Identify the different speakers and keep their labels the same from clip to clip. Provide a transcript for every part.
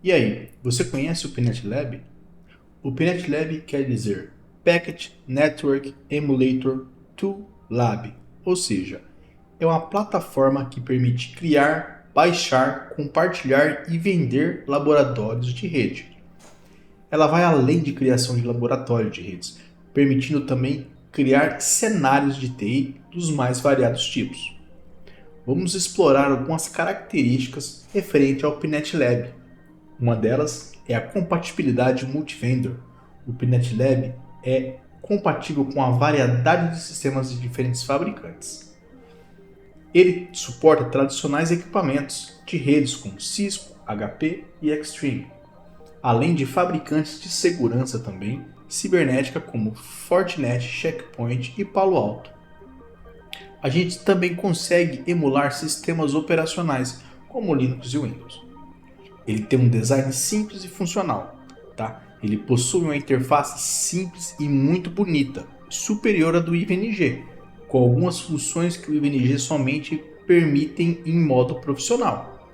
Speaker 1: E aí, você conhece o PNetLab? O PNetLab quer dizer Packet Network Emulator to Lab, ou seja, é uma plataforma que permite criar, baixar, compartilhar e vender laboratórios de rede. Ela vai além de criação de laboratório de redes, permitindo também criar cenários de TI dos mais variados tipos. Vamos explorar algumas características referentes ao PNetLab. Uma delas é a compatibilidade multivendor. O PNetLab é compatível com a variedade de sistemas de diferentes fabricantes. Ele suporta tradicionais equipamentos de redes como Cisco, HP e Extreme, além de fabricantes de segurança também, cibernética como Fortinet, Checkpoint e Palo Alto. A gente também consegue emular sistemas operacionais como Linux e Windows. Ele tem um design simples e funcional, tá? Ele possui uma interface simples e muito bonita, superior à do IVNG, com algumas funções que o IVNG somente permitem em modo profissional.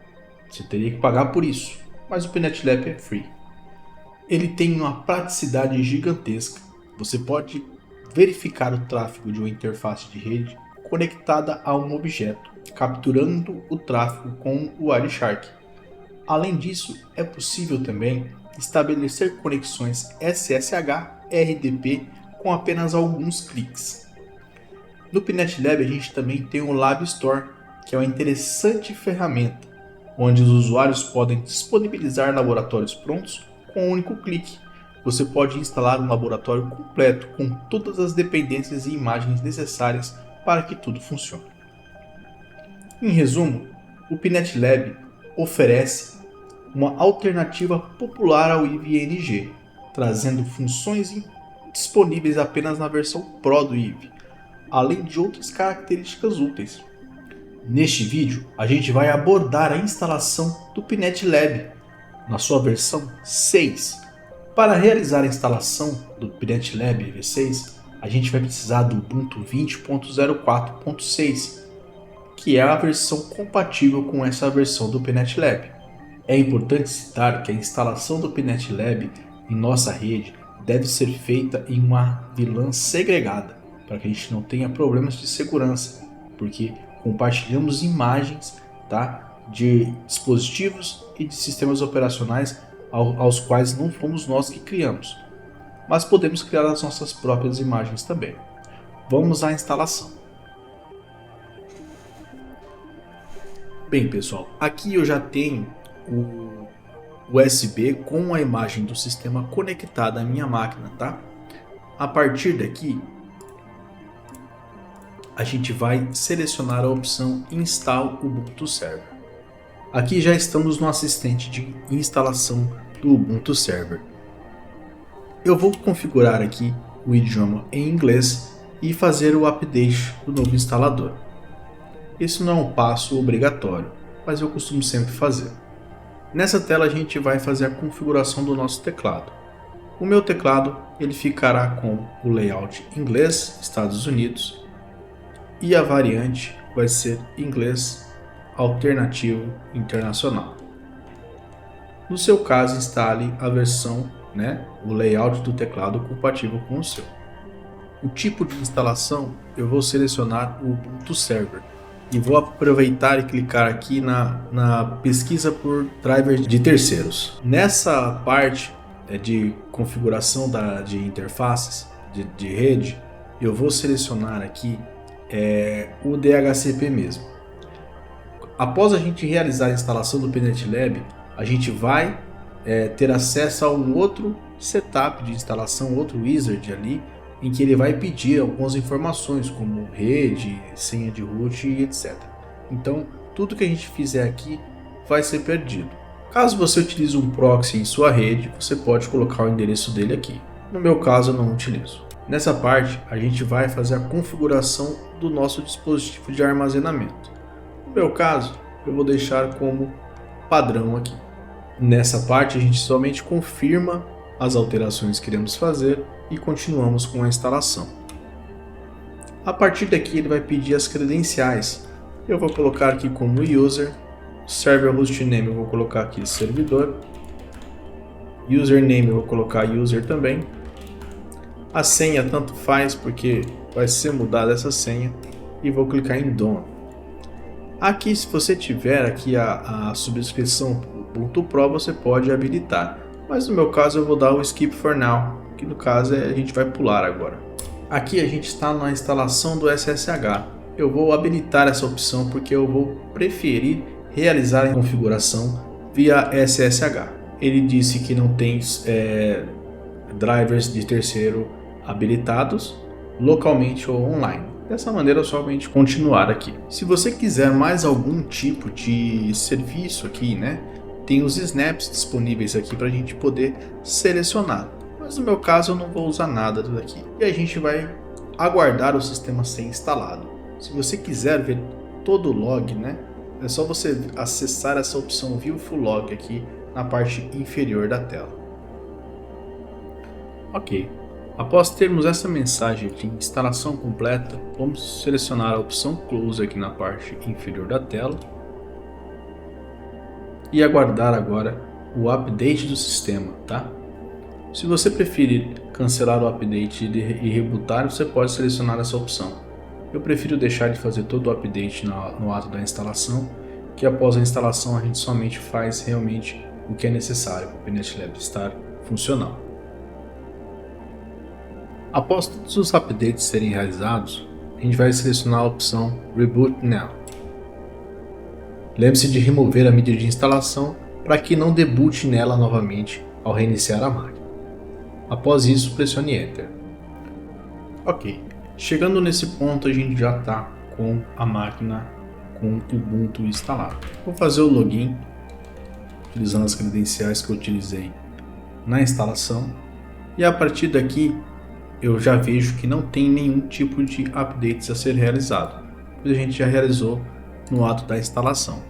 Speaker 1: Você teria que pagar por isso, mas o PNetLab é free. Ele tem uma praticidade gigantesca. Você pode verificar o tráfego de uma interface de rede conectada a um objeto, capturando o tráfego com o Wireshark. Além disso, é possível também estabelecer conexões SSH, RDP com apenas alguns cliques. No PNetLab a gente também tem o Lab Store, que é uma interessante ferramenta, onde os usuários podem disponibilizar laboratórios prontos com um único clique. Você pode instalar um laboratório completo com todas as dependências e imagens necessárias para que tudo funcione. Em resumo, o PNetLab oferece uma alternativa popular ao IVNG, trazendo funções disponíveis apenas na versão Pro do IV, além de outras características úteis. Neste vídeo, a gente vai abordar a instalação do PNetLab na sua versão 6. Para realizar a instalação do PNetLab V6, a gente vai precisar do Ubuntu 20.04.6, que é a versão compatível com essa versão do PNetLab. É importante citar que a instalação do PNetLab em nossa rede deve ser feita em uma VLAN segregada, para que a gente não tenha problemas de segurança, porque compartilhamos imagens, tá, de dispositivos e de sistemas operacionais aos quais não fomos nós que criamos, mas podemos criar as nossas próprias imagens também. Vamos à instalação. Bem, pessoal, aqui eu já tenho o USB com a imagem do sistema conectada à minha máquina, tá? A partir daqui, a gente vai selecionar a opção Install Ubuntu Server. Aqui já estamos no assistente de instalação do Ubuntu Server. Eu vou configurar aqui o idioma em inglês e fazer o update do novo instalador. Esse não é um passo obrigatório, mas eu costumo sempre fazer. Nessa tela a gente vai fazer a configuração do nosso teclado. O meu teclado ele ficará com o layout inglês Estados Unidos e a variante vai ser inglês alternativo internacional. No seu caso, instale a versão, o layout do teclado compatível com o seu. O tipo de instalação eu vou selecionar o Ubuntu Server e vou aproveitar e clicar aqui na pesquisa por drivers de terceiros. Nessa parte de configuração de interfaces de rede, eu vou selecionar aqui o DHCP mesmo. Após a gente realizar a instalação do PNetLab, a gente vai ter acesso a um outro setup de instalação, outro wizard ali, em que ele vai pedir algumas informações como rede, senha de root e etc. Então, tudo que a gente fizer aqui vai ser perdido. Caso você utilize um proxy em sua rede, você pode colocar o endereço dele aqui. No meu caso, eu não utilizo. Nessa parte, a gente vai fazer a configuração do nosso dispositivo de armazenamento. No meu caso, eu vou deixar como padrão aqui. Nessa parte, a gente somente confirma as alterações que queremos fazer e continuamos com a instalação. A partir daqui ele vai pedir as credenciais. Eu vou colocar aqui como user, server hostname eu vou colocar aqui servidor Username eu vou colocar user também. A senha tanto faz porque vai ser mudada essa senha. E vou clicar em Done. Aqui, se você tiver aqui a subscrição Ubuntu Pro, você pode habilitar. Mas no meu caso eu vou dar o Skip for Now, que no caso a gente vai pular agora. Aqui a gente está na instalação do SSH. Eu vou habilitar essa opção porque eu vou preferir realizar a configuração via SSH. Ele disse que não tem drivers de terceiro habilitados localmente ou online. Dessa maneira, somente continuar aqui. Se você quiser mais algum tipo de serviço aqui, né, tem os snaps disponíveis aqui para a gente poder selecionar. Mas no meu caso eu não vou usar nada daqui. E a gente vai aguardar o sistema ser instalado. Se você quiser ver todo o log, né, é só você acessar essa opção View Full Log aqui na parte inferior da tela. Ok. Após termos essa mensagem de instalação completa, vamos selecionar a opção Close aqui na parte inferior da tela e aguardar agora o update do sistema, tá? Se você preferir cancelar o update e rebootar, você pode selecionar essa opção. Eu prefiro deixar de fazer todo o update no ato da instalação, que após a instalação a gente somente faz realmente o que é necessário para o PNetLab estar funcional. Após todos os updates serem realizados, a gente vai selecionar a opção Reboot Now. Lembre-se de remover a mídia de instalação para que não debute nela novamente ao reiniciar a máquina. Após isso, pressione Enter. Ok, chegando nesse ponto a gente já está com a máquina com o Ubuntu instalado. Vou fazer o login utilizando as credenciais que eu utilizei na instalação e a partir daqui eu já vejo que não tem nenhum tipo de updates a ser realizado, pois a gente já realizou no ato da instalação.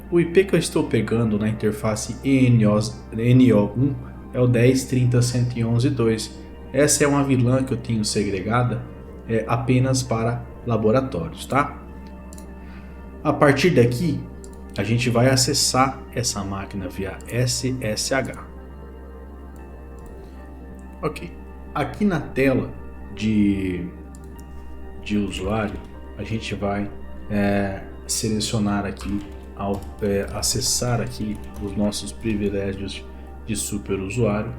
Speaker 1: O IP que eu estou pegando na interface NO1 é o 10.30.111.2. Essa é uma VLAN que eu tenho segregada apenas para laboratórios, tá? A partir daqui, a gente vai acessar essa máquina via SSH. Ok. Aqui na tela de usuário, a gente vai selecionar aqui, ao acessar aqui os nossos privilégios de superusuário,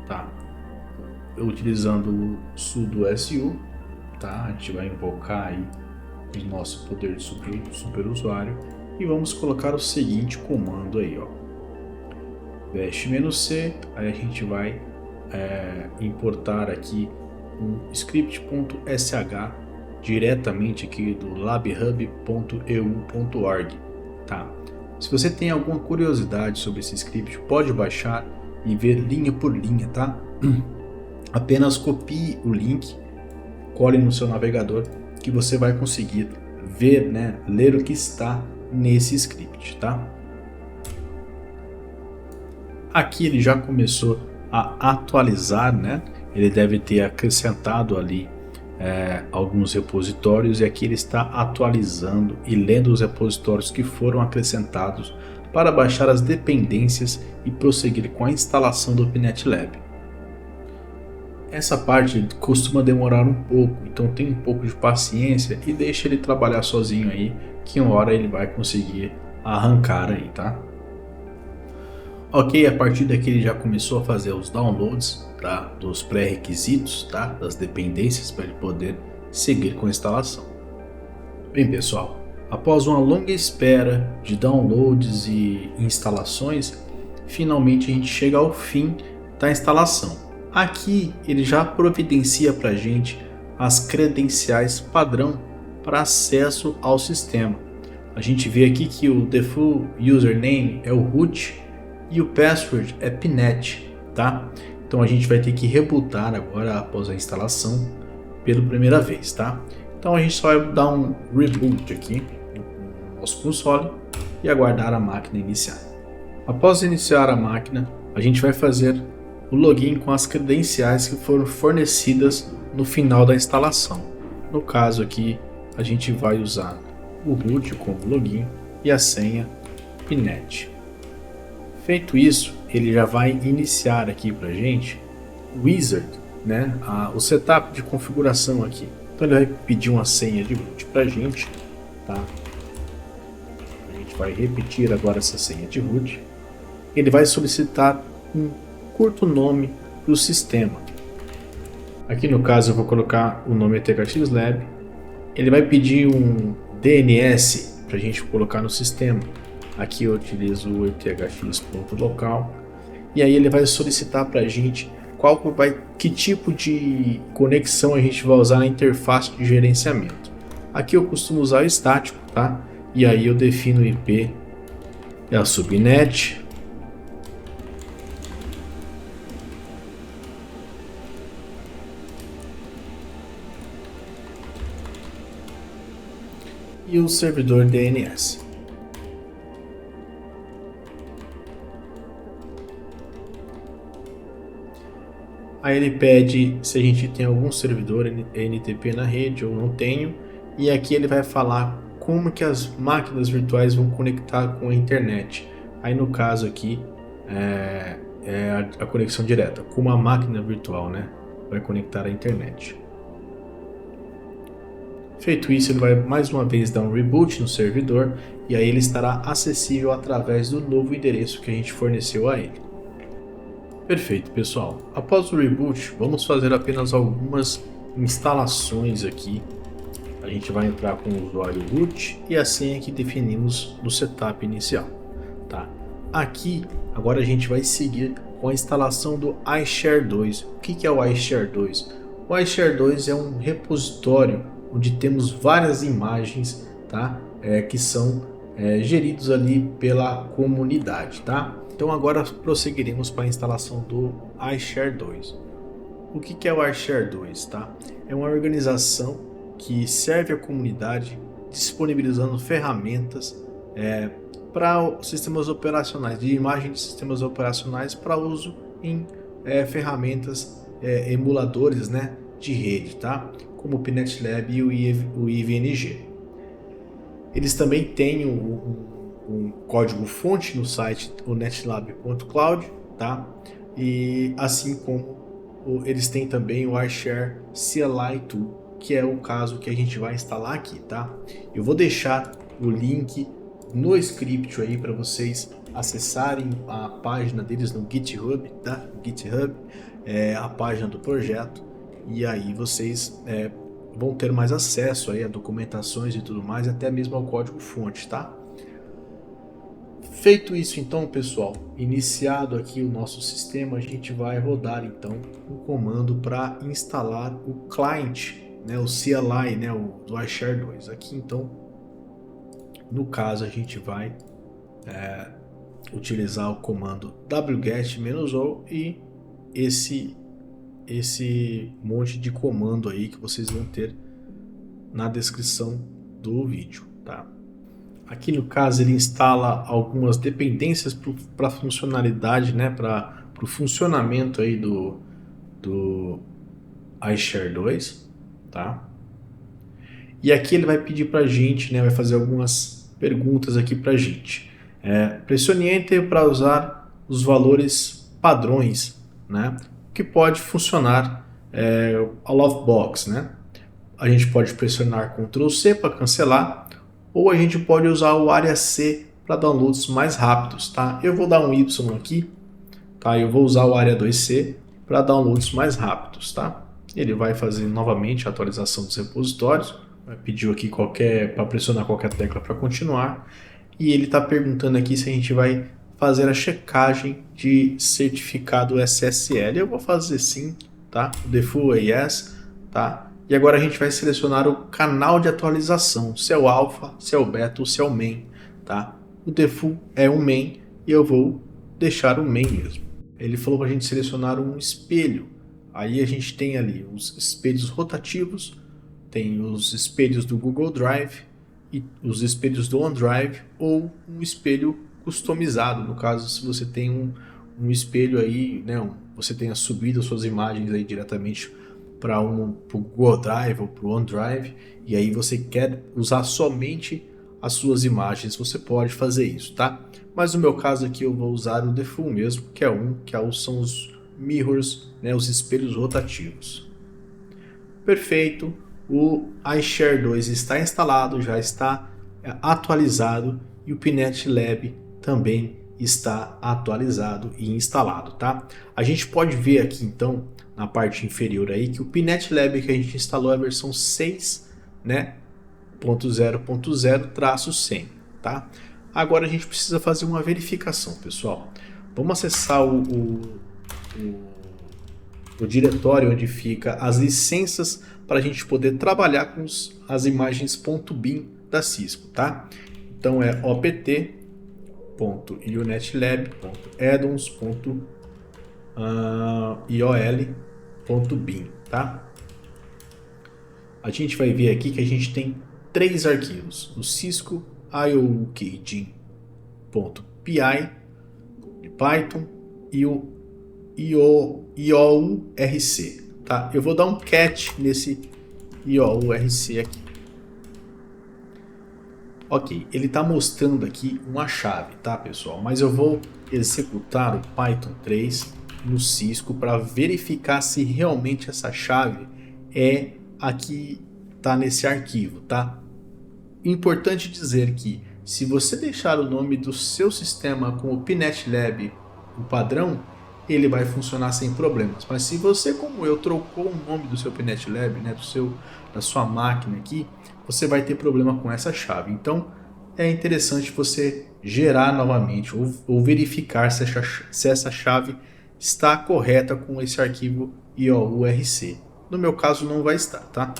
Speaker 1: tá? Utilizando o sudo su, tá? A gente vai invocar aí o nosso poder de superusuário e vamos colocar o seguinte comando aí, ó. -c, aí a gente vai importar aqui um script.sh diretamente aqui do labhub.eu.org, tá? Se você tem alguma curiosidade sobre esse script, pode baixar e ver linha por linha, tá? Apenas copie o link, cole no seu navegador que você vai conseguir ver, né, ler o que está nesse script, tá? Aqui ele já começou a atualizar, né? Ele deve ter acrescentado ali alguns repositórios e aqui ele está atualizando e lendo os repositórios que foram acrescentados para baixar as dependências e prosseguir com a instalação do PNetLab. Essa parte costuma demorar um pouco, então tenha um pouco de paciência e deixe ele trabalhar sozinho aí, que uma hora ele vai conseguir arrancar aí, tá? Ok, a partir daqui ele já começou a fazer os downloads, tá, dos pré-requisitos, tá, das dependências para ele poder seguir com a instalação. Bem pessoal, após uma longa espera de downloads e instalações, finalmente a gente chega ao fim da instalação. Aqui ele já providencia para a gente as credenciais padrão para acesso ao sistema. A gente vê aqui que o default username é o root e o password é pnet, tá? Então a gente vai ter que rebootar agora após a instalação pela primeira vez, tá? Então a gente só vai dar um reboot aqui no nosso console e aguardar a máquina iniciar. Após iniciar a máquina, a gente vai fazer o login com as credenciais que foram fornecidas no final da instalação. No caso aqui, a gente vai usar o root como login e a senha pnet. Feito isso, ele já vai iniciar aqui para gente o wizard, né? O setup de configuração aqui. Então ele vai pedir uma senha de root para a gente, tá? A gente vai repetir agora essa senha de root. Ele vai solicitar um curto nome do sistema. Aqui no caso eu vou colocar o nome ETHX Lab. Ele vai pedir um DNS para a gente colocar no sistema. Aqui eu utilizo o ethx.local. E aí ele vai solicitar para a gente que tipo de conexão a gente vai usar na interface de gerenciamento. Aqui eu costumo usar o estático, tá? E aí eu defino o IP, a subnet. E o servidor DNS. Aí ele pede se a gente tem algum servidor NTP na rede ou não tenho. E aqui ele vai falar como que as máquinas virtuais vão conectar com a internet. Aí no caso aqui é a conexão direta, como a máquina virtual, né, vai conectar à internet. Feito isso, ele vai mais uma vez dar um reboot no servidor e aí ele estará acessível através do novo endereço que a gente forneceu a ele. Perfeito, pessoal. Após o reboot, vamos fazer apenas algumas instalações aqui. A gente vai entrar com o usuário root e a senha que definimos no setup inicial, tá? Aqui, agora a gente vai seguir com a instalação do iShare 2. O que é o iShare 2? O iShare 2 é um repositório onde temos várias imagens, tá? Que são geridos ali pela comunidade, tá? Então agora prosseguiremos para a instalação do iShare 2. O que é o iShare 2, tá? É uma organização que serve à comunidade disponibilizando ferramentas para sistemas operacionais, de imagem de sistemas operacionais para uso em ferramentas emuladores, né, de rede, tá? Como o PNetLab e o IVNG. Eles também têm um código-fonte no site, o netlab.cloud, tá? E assim como eles têm também o iShare CLI Tool, que é o caso que a gente vai instalar aqui, tá? Eu vou deixar o link no script aí para vocês acessarem a página deles no GitHub, tá? GitHub é a página do projeto e aí vocês vão ter mais acesso aí a documentações e tudo mais, até mesmo ao código-fonte, tá? Feito isso então, pessoal, iniciado aqui o nosso sistema, a gente vai rodar então um comando para instalar o client, né, o CLI, né, do iShare 2. Aqui então, no caso, a gente vai utilizar o comando wget-o e esse monte de comando aí que vocês vão ter na descrição do vídeo, tá? Aqui no caso ele instala algumas dependências para funcionalidade, né, para o funcionamento aí do iShare 2, tá? E aqui ele vai pedir para a gente, né, vai fazer algumas perguntas aqui para a gente. Pressione Enter para usar os valores padrões, né, que pode funcionar out of box, né? A gente pode pressionar Ctrl C para cancelar, ou a gente pode usar o área C para downloads mais rápidos, tá? Eu vou dar um Y aqui, tá? Eu vou usar o área 2C para downloads mais rápidos, tá? Ele vai fazer novamente a atualização dos repositórios, pediu aqui para pressionar qualquer tecla para continuar, e ele está perguntando aqui se a gente vai fazer a checagem de certificado SSL. Eu vou fazer sim, tá? O default é yes, tá? E agora a gente vai selecionar o canal de atualização, se é o alpha, se é o beta ou se é o main, tá? O default é o main e eu vou deixar o main mesmo. Ele falou para a gente selecionar um espelho. Aí a gente tem ali os espelhos rotativos, tem os espelhos do Google Drive e os espelhos do OneDrive ou um espelho customizado. No caso, se você tem um espelho aí, né, você tenha subido as suas imagens aí diretamente para o Google Drive ou para o OneDrive, e aí você quer usar somente as suas imagens, você pode fazer isso, tá? Mas no meu caso aqui eu vou usar o default mesmo, que são os mirrors, né, os espelhos rotativos. Perfeito, o iShare 2 está instalado, já está atualizado e o Pinet Lab também está atualizado e instalado, tá? A gente pode ver aqui então na parte inferior aí que o Pinet Lab que a gente instalou é a versão 6, né, 0.0.0-100, tá? Agora a gente precisa fazer uma verificação, pessoal. Vamos acessar o diretório onde fica as licenças para a gente poder trabalhar com as imagens .bin da Cisco, tá? Então é opt.unetlab.addons.iol.bin, tá? A gente vai ver aqui que a gente tem 3 arquivos, o Cisco IOKG.py de Python e o IOURC, tá? Eu vou dar um cat nesse IOURC aqui. Ok, ele está mostrando aqui uma chave, tá, pessoal? Mas eu vou executar o Python 3 no Cisco para verificar se realmente essa chave é a que está nesse arquivo, tá? Importante dizer que se você deixar o nome do seu sistema com o Pinet Lab, o padrão, ele vai funcionar sem problemas. Mas se você, como eu, trocou o nome do seu Pinet Lab, né, da sua máquina aqui, você vai ter problema com essa chave. Então é interessante você gerar novamente ou verificar se essa chave está correta com esse arquivo IOURC. No meu caso não vai estar, tá?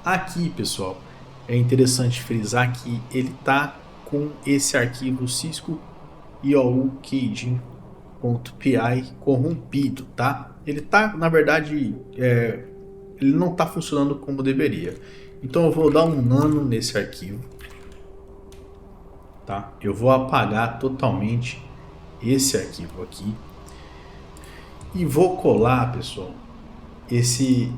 Speaker 1: Aqui, pessoal, é interessante frisar que ele está com esse arquivo Cisco IOUKG.py corrompido, tá? Ele tá, na verdade, ele não está funcionando como deveria. Então eu vou dar um nano nesse arquivo, tá? Eu vou apagar totalmente esse arquivo aqui e vou colar, pessoal, esse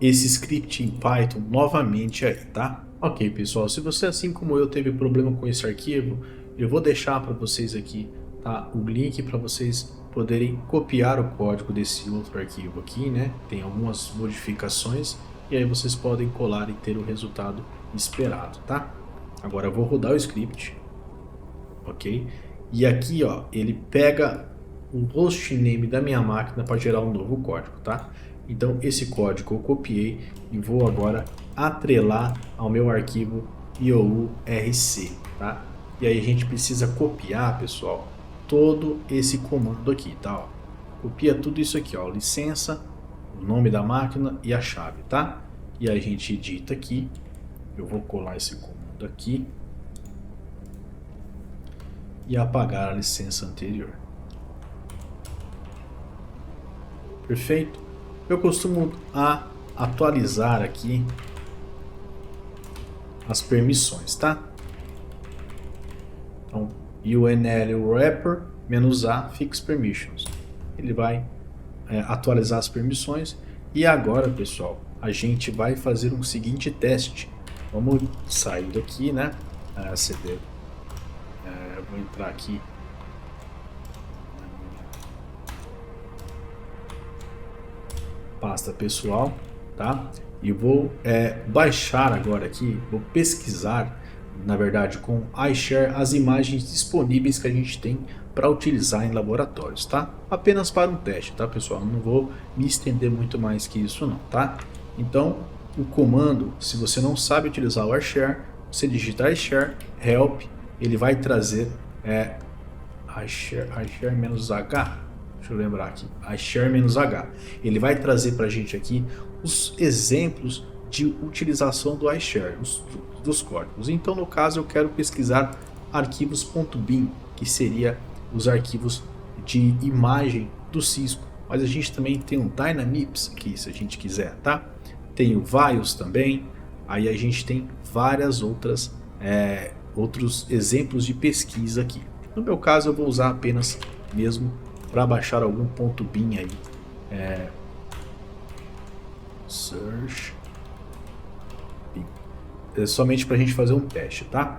Speaker 1: script em Python novamente aí, tá? Ok, pessoal, se você, assim como eu, teve problema com esse arquivo, eu vou deixar para vocês aqui, tá, o link para vocês poderem copiar o código desse outro arquivo aqui, né? Tem algumas modificações e aí vocês podem colar e ter o resultado esperado, tá? Agora eu vou rodar o script, ok? E aqui, ó, ele pega o hostname da minha máquina para gerar um novo código, tá? Então esse código eu copiei e vou agora atrelar ao meu arquivo IOURC, tá? E aí a gente precisa copiar, pessoal, todo esse comando aqui, tá? Ó, copia tudo isso aqui, ó, licença, o nome da máquina e a chave, tá? E a gente edita aqui. Eu vou colar esse comando aqui e apagar a licença anterior. Perfeito? Eu costumo atualizar aqui as permissões, tá? Então, UNL wrapper -a fix permissions. Ele vai atualizar as permissões. E agora, pessoal, a gente vai fazer um seguinte teste. Vamos sair daqui, né? CD. Eu vou entrar aqui. Pasta pessoal, tá? E vou baixar agora aqui, vou pesquisar, na verdade, com iShare as imagens disponíveis que a gente tem para utilizar em laboratórios, tá? Apenas para um teste, tá, pessoal? Não vou me estender muito mais que isso não, tá? Então, o comando, se você não sabe utilizar o iShare, você digita iShare help, ele vai trazer iShare -h. Deixa eu lembrar aqui, iShare-H. Ele vai trazer para a gente aqui os exemplos de utilização do iShare, dos códigos. Então, no caso, eu quero pesquisar arquivos .bin, que seria os arquivos de imagem do Cisco. Mas a gente também tem um Dynamips aqui, se a gente quiser, tá? Tem o VIOS também. Aí a gente tem várias outros exemplos de pesquisa aqui. No meu caso, eu vou usar apenas mesmo para baixar algum .bin aí Search bin. É somente para a gente fazer um teste, tá?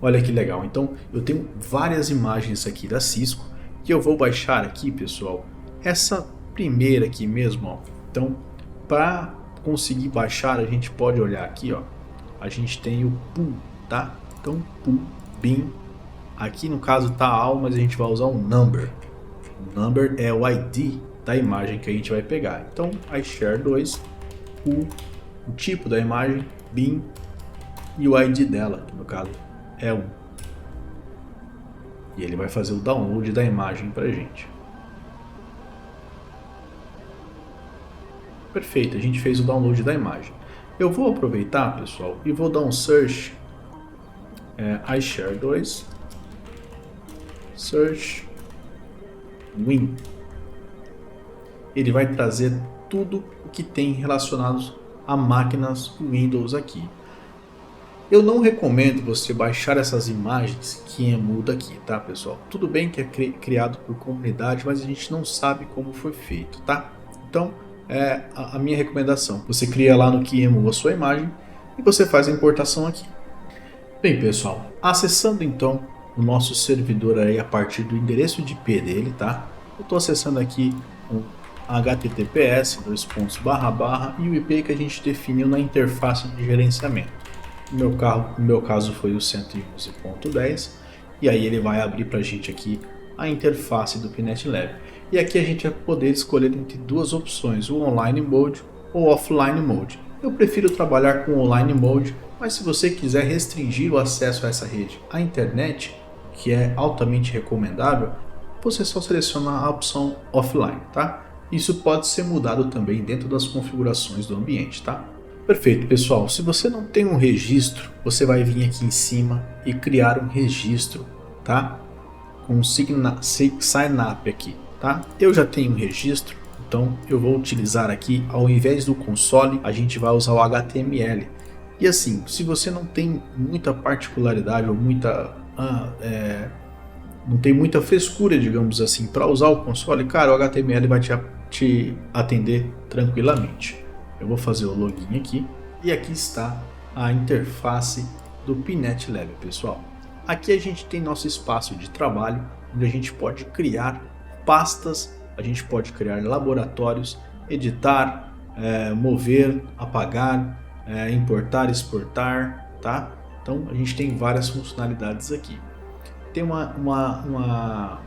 Speaker 1: Olha que legal. Então eu tenho várias imagens aqui da Cisco que eu vou baixar aqui, pessoal. Essa primeira aqui mesmo, ó. Então, para conseguir baixar, a gente pode olhar aqui, ó. A gente tem o pool, tá? Então, pool bin. Aqui no caso tá all, mas a gente vai usar um number. O number é o ID da imagem que a gente vai pegar. Então, iShare 2, pool, o tipo da imagem, bin e o ID dela, que no caso é 1. E ele vai fazer o download da imagem pra gente. Perfeito, a gente fez o download da imagem. Eu vou aproveitar, pessoal, e vou dar um search iShare 2 search win. Ele vai trazer tudo o que tem relacionado a máquinas Windows aqui. Eu não recomendo você baixar essas imagens QEMU daqui, tá, pessoal? Tudo bem que é criado por comunidade, mas a gente não sabe como foi feito, tá? Então, a minha recomendação, você cria lá no QEMU a sua imagem e você faz a importação aqui. Bem, pessoal, acessando então o nosso servidor aí a partir do endereço de IP dele, tá? Eu estou acessando aqui o https e o IP que a gente definiu na interface de gerenciamento. No meu caso foi o 111.10 e aí ele vai abrir para a gente aqui a interface do Pinet Lab. E aqui a gente vai poder escolher entre duas opções, o Online Mode ou Offline Mode. Eu prefiro trabalhar com Online Mode, mas se você quiser restringir o acesso a essa rede à internet, que é altamente recomendável, você só seleciona a opção Offline, tá? Isso pode ser mudado também dentro das configurações do ambiente, tá? Perfeito, pessoal. Se você não tem um registro, você vai vir aqui em cima e criar um registro, tá? Com um sign up aqui, tá? Eu já tenho um registro, então eu vou utilizar aqui, ao invés do console, a gente vai usar o HTML. E assim, se você não tem muita particularidade ou não tem muita frescura, digamos assim, para usar o console, cara, o HTML vai te atender tranquilamente. Eu vou fazer o login aqui e aqui está a interface do Pinet Lab, pessoal. Aqui a gente tem nosso espaço de trabalho, onde a gente pode criar pastas, a gente pode criar laboratórios, editar, mover, apagar, importar, exportar, tá? Então a gente tem várias funcionalidades aqui. Tem uma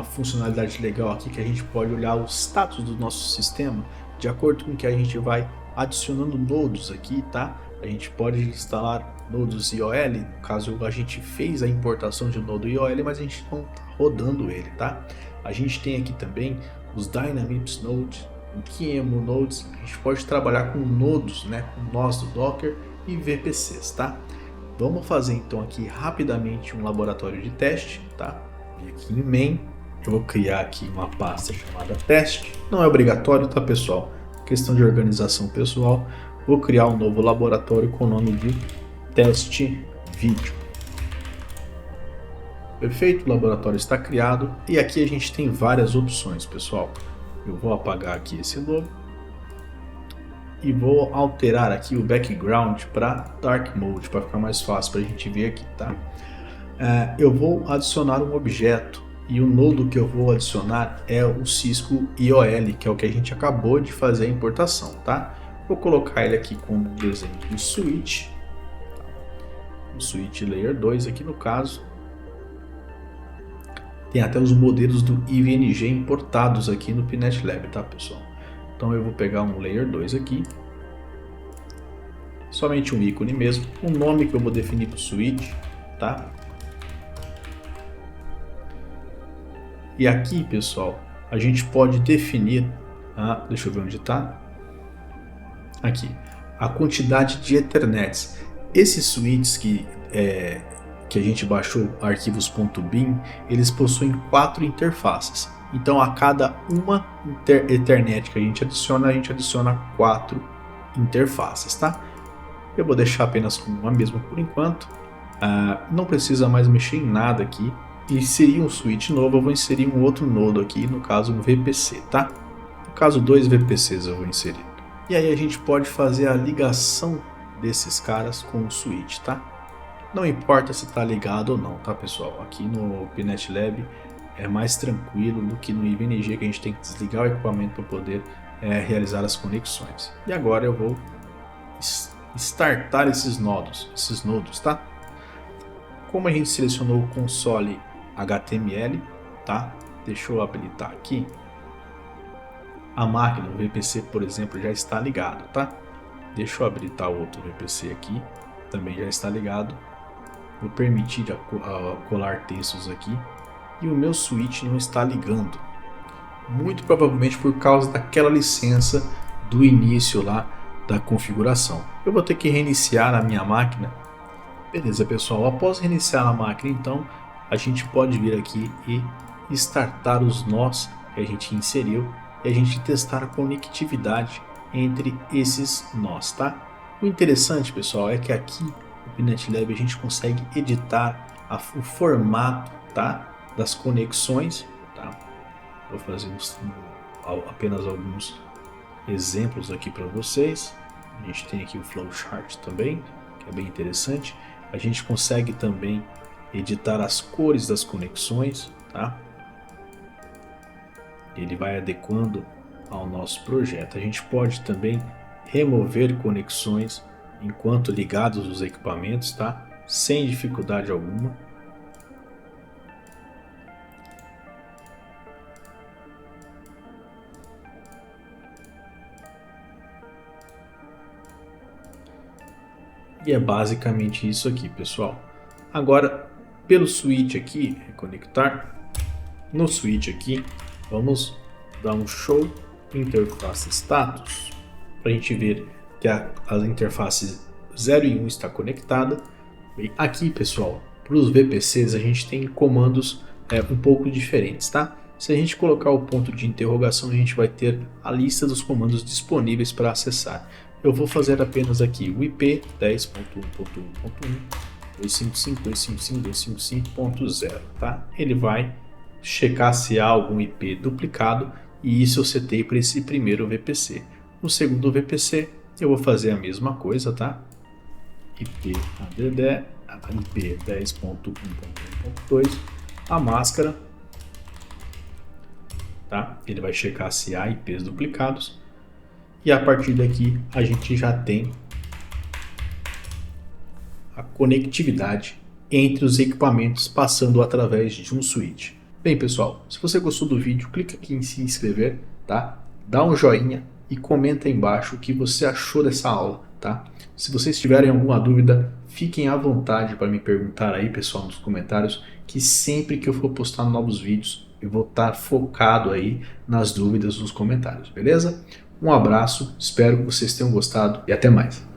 Speaker 1: funcionalidade legal aqui que a gente pode olhar o status do nosso sistema de acordo com que a gente vai adicionando nodos aqui, tá? A gente pode instalar nodos IOL, no caso a gente fez a importação de um nodo IOL, mas a gente não está rodando ele, tá? A gente tem aqui também os Dynamics Nodes, o QEMU Nodes, a gente pode trabalhar com nodos, né? Com nós do Docker e VPCs, tá? Vamos fazer então aqui rapidamente um laboratório de teste, tá? E aqui em main, eu vou criar aqui uma pasta chamada teste. Não é obrigatório, tá, pessoal? Questão de organização pessoal. Vou criar um novo laboratório com o nome de teste vídeo. Perfeito, o laboratório está criado. E aqui a gente tem várias opções, pessoal. Eu vou apagar aqui esse logo. E vou alterar aqui o background para Dark Mode, para ficar mais fácil para a gente ver aqui, tá? Eu vou adicionar um objeto. E o nodo que eu vou adicionar é o Cisco IOL, que é o que a gente acabou de fazer a importação, tá? Vou colocar ele aqui como um desenho de switch. Um switch layer 2 aqui no caso. Tem até os modelos do IVNG importados aqui no Pinet Lab, tá, pessoal? Então eu vou pegar um layer 2 aqui. Somente um ícone mesmo. Um nome que eu vou definir para o switch, tá? E aqui, pessoal, a gente pode definir, deixa eu ver onde está, aqui, a quantidade de Ethernets. Esses switches que a gente baixou, arquivos.bin, eles possuem 4 interfaces. Então, a cada uma Ethernet que a gente adiciona 4 interfaces, tá? Eu vou deixar apenas com uma mesma por enquanto. Não precisa mais mexer em nada aqui. E inserir um switch novo, eu vou inserir um outro nodo aqui, no caso um VPC, tá? No caso, 2 VPCs eu vou inserir. E aí a gente pode fazer a ligação desses caras com o switch, tá? Não importa se está ligado ou não, tá pessoal? Aqui no Pinet Lab é mais tranquilo do que no IBNG, que a gente tem que desligar o equipamento para poder realizar as conexões. E agora eu vou startar esses nodos, tá? Como a gente selecionou o console HTML, tá? Deixa eu habilitar aqui. A máquina, o VPC, por exemplo, já está ligado, tá? Deixa eu habilitar o outro VPC aqui, também já está ligado. Vou permitir colar textos aqui. E o meu switch não está ligando. Muito provavelmente por causa daquela licença do início lá da configuração. Eu vou ter que reiniciar a minha máquina. Beleza, pessoal. Após reiniciar a máquina, então, a gente pode vir aqui e startar os nós que a gente inseriu e a gente testar a conectividade entre esses nós, tá? O interessante, pessoal, é que aqui no Pinet Lab a gente consegue editar o formato, tá, das conexões, tá? Vou fazer apenas alguns exemplos aqui para vocês. A gente tem aqui o flowchart também, que é bem interessante. A gente consegue também editar as cores das conexões, tá? Ele vai adequando ao nosso projeto. A gente pode também remover conexões enquanto ligados os equipamentos, tá? Sem dificuldade alguma. E é basicamente isso aqui, pessoal. Agora, pelo switch aqui, reconectar. No switch aqui, vamos dar um show interface status para a gente ver que a interface 0 e 1 está conectada. E aqui, pessoal, para os VPCs a gente tem comandos um pouco diferentes, tá? Se a gente colocar o ponto de interrogação, a gente vai ter a lista dos comandos disponíveis para acessar. Eu vou fazer apenas aqui o IP 10.1.1.1.255.255.255.0, tá? Ele vai checar se há algum IP duplicado e isso eu setei para esse primeiro VPC. No segundo VPC eu vou fazer a mesma coisa, tá? IP ADD, IP 10.1.1.2, a máscara, tá? Ele vai checar se há IPs duplicados. E a partir daqui a gente já tem a conectividade entre os equipamentos passando através de um switch. Bem, pessoal, se você gostou do vídeo, clica aqui em se inscrever, tá? Dá um joinha e comenta aí embaixo o que você achou dessa aula, tá? Se vocês tiverem alguma dúvida, fiquem à vontade para me perguntar aí, pessoal, nos comentários, que sempre que eu for postar novos vídeos, eu vou estar focado aí nas dúvidas nos comentários, beleza? Um abraço, espero que vocês tenham gostado e até mais.